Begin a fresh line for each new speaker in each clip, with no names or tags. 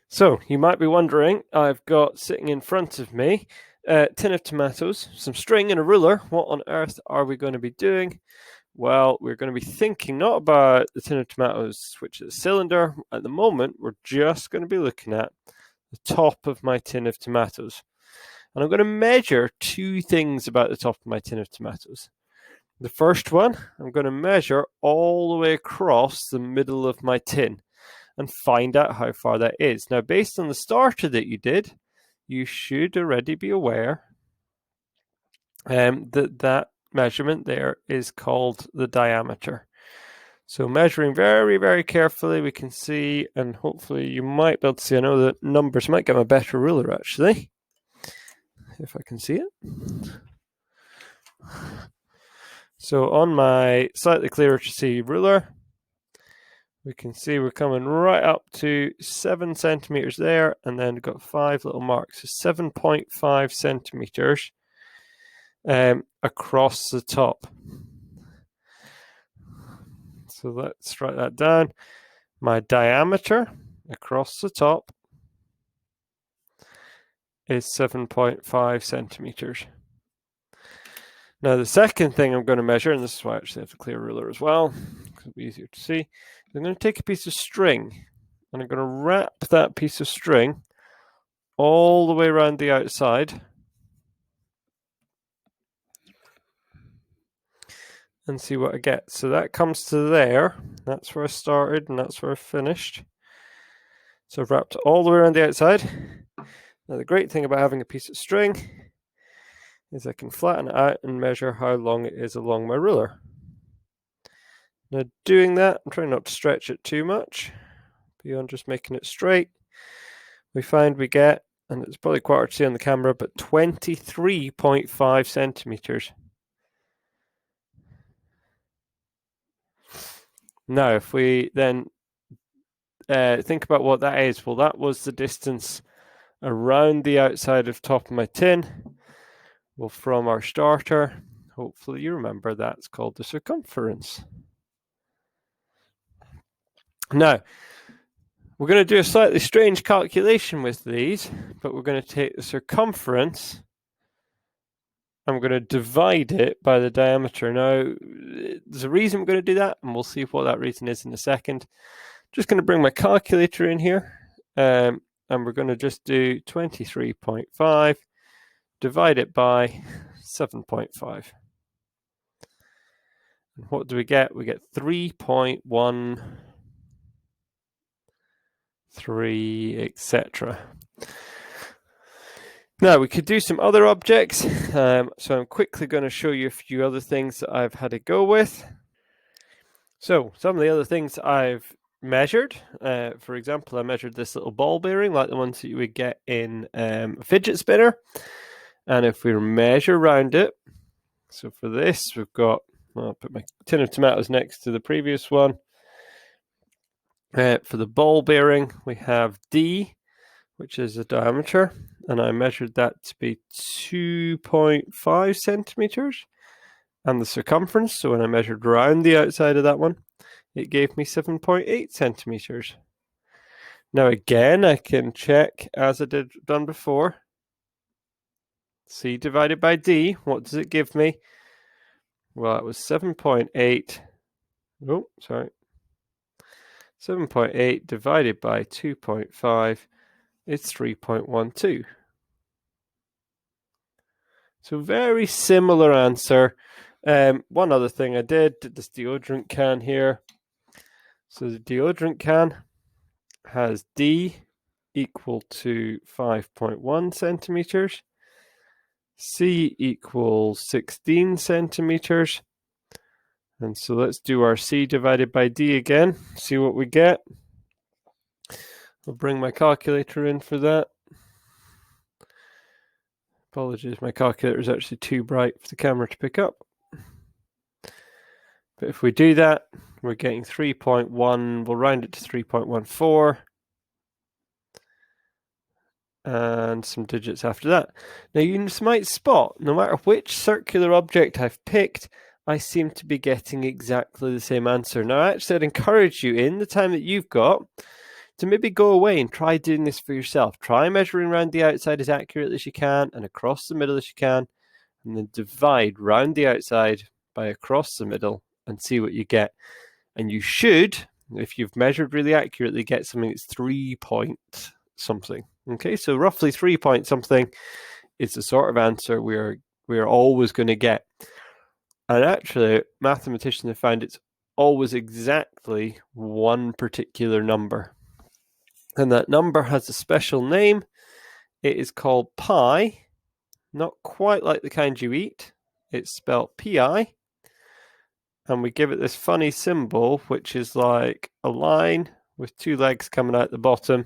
So you might be wondering, I've got sitting in front of me a tin of tomatoes, some string and a ruler. What on earth are we going to be doing? Well, we're going to be thinking not about the tin of tomatoes, which is a cylinder. At the moment, we're just going to be looking at the top of my tin of tomatoes. And I'm going to measure two things about the top of my tin of tomatoes. The first one, I'm going to measure all the way across the middle of my tin and find out how far that is. Now, based on the starter that you did, you should already be aware that measurement there is called the diameter. So measuring very, very carefully, we can see, and hopefully you might be able to see, I know the numbers might get a better ruler actually, if I can see it. So on my slightly clearer to see ruler, we can see we're coming right up to 7 centimeters there, and then got 5 little marks. So 7.5 centimeters across the top. So let's write that down. My diameter across the top is 7.5 centimeters. Now the second thing I'm going to measure, and this is why I actually have a clear ruler as well, because it'll be easier to see. I'm going to take a piece of string, and I'm going to wrap that piece of string all the way around the outside, and see what I get. So that comes to there. That's where I started, and that's where I finished. So I've wrapped all the way around the outside. Now the great thing about having a piece of string is I can flatten it out and measure how long it is along my ruler. Now doing that, I'm trying not to stretch it too much beyond just making it straight. We find we get, and it's probably quite hard to see on the camera, but 23.5 centimeters. Now if we then think about what that is, well, that was the distance around the outside of top of my tin. Well, from our starter, hopefully you remember that's called the circumference. Now, we're going to do a slightly strange calculation with these, but we're going to take the circumference, I'm going to divide it by the diameter. Now, there's a reason we're going to do that, and we'll see what that reason is in a second. Just going to bring my calculator in here, and we're going to just do 23.5, divide it by 7.5. And what do we get? We get 3.13, etc. Now we could do some other objects, so I'm quickly going to show you a few other things that I've had to go with. So some of the other things I've measured, for example, I measured this little ball bearing like the ones that you would get in a fidget spinner, and if we measure around it, so for this we've got, I'll put my tin of tomatoes next to the previous one. For the ball bearing we have D, which is the diameter, and I measured that to be 2.5 centimeters, and the circumference, so when I measured around the outside of that one, it gave me 7.8 centimeters. Now again, I can check as I done before. C divided by D, what does it give me? Well, it was 7.8. Oh, sorry. 7.8 divided by 2.5 is 3.12. So very similar answer. One other thing I did this deodorant can here. So the deodorant can has D equal to 5.1 centimeters, C equals 16 centimeters. And so let's do our C divided by D again, see what we get. I'll bring my calculator in for that. Apologies, my calculator is actually too bright for the camera to pick up. But if we do that, we're getting 3.1, we'll round it to 3.14. And some digits after that. Now you might spot, no matter which circular object I've picked, I seem to be getting exactly the same answer. Now actually I'd encourage you, in the time that you've got, to maybe go away and try doing this for yourself. Try measuring around the outside as accurately as you can and across the middle as you can, and then divide round the outside by across the middle and see what you get. And you should, if you've measured really accurately, get something that's 3 point something. Okay, so roughly 3 point something is the sort of answer we're always going to get. And actually, mathematicians have found it's always exactly one particular number. And that number has a special name. It is called pi, not quite like the kind you eat. It's spelled pi. And we give it this funny symbol, which is like a line with 2 legs coming out the bottom.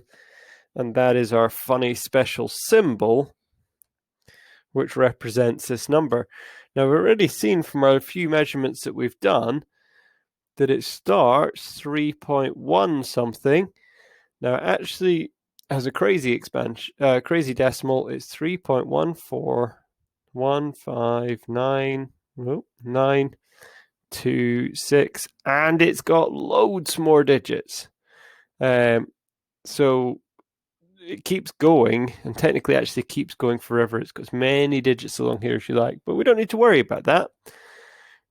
And that is our funny special symbol, which represents this number. Now, we've already seen from our few measurements that we've done that it starts 3.1 something. Now, it actually has a crazy crazy decimal. It's 3.14159.926, and it's got loads more digits. So it keeps going, and technically actually keeps going forever. It's got as many digits along here as you like, but we don't need to worry about that.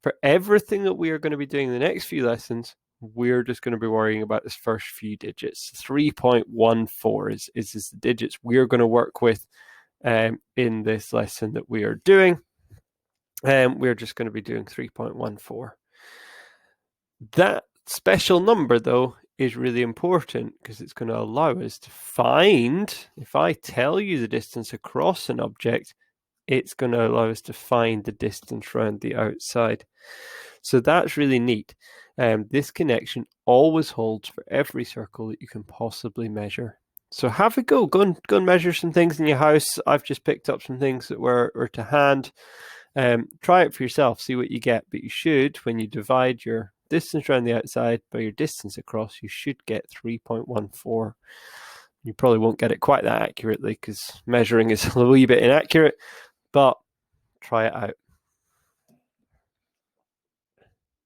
For everything that we are going to be doing in the next few lessons, we're just going to be worrying about this first few digits. 3.14 is the digits we're going to work with in this lesson that we are doing. We're just going to be doing 3.14. That special number, though, is really important because it's going to allow us to find, if I tell you the distance across an object, it's going to allow us to find the distance around the outside. So that's really neat. This connection always holds for every circle that you can possibly measure. So have a go. Go and measure some things in your house. I've just picked up some things that were to hand. Try it for yourself, see what you get. But you should, when you divide your distance around the outside by your distance across, you should get 3.14. You probably won't get it quite that accurately because measuring is a wee bit inaccurate, but try it out.